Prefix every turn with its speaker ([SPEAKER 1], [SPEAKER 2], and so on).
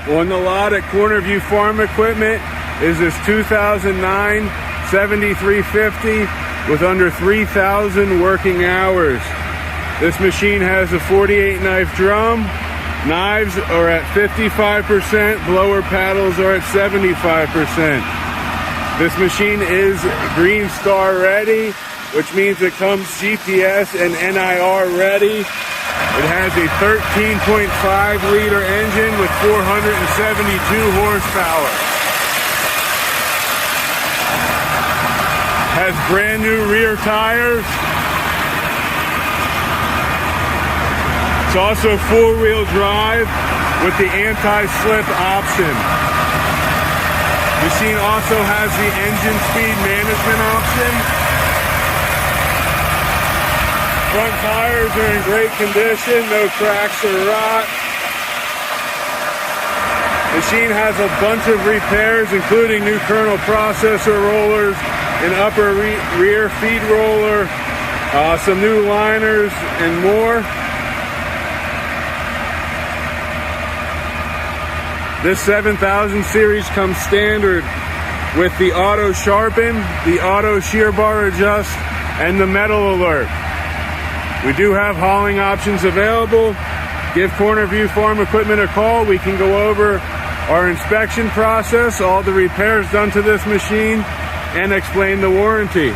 [SPEAKER 1] On the lot at Corner View Farm Equipment is this 2009 7350 with under 3,000 working hours. This machine has a 48 knife drum. Knives are at 55%, blower paddles are at 75%. This machine is GreenStar ready, which means it comes GPS and NIR ready. It has a 13.5 liter engine with 472 horsepower. Has brand new rear tires. It's also four-wheel drive with the anti-slip option. The machine also has the engine speed management option. Front tires are in great condition, no cracks or rot. The machine has a bunch of repairs, including new kernel processor rollers, an upper rear feed roller, some new liners, and more. This 7000 series comes standard with the auto sharpen, the auto shearbar adjust, and the metal alert. We do have hauling options available. Give Corner View Farm Equipment a call. We can go over our inspection process, all the repairs done to this machine, and explain the warranty.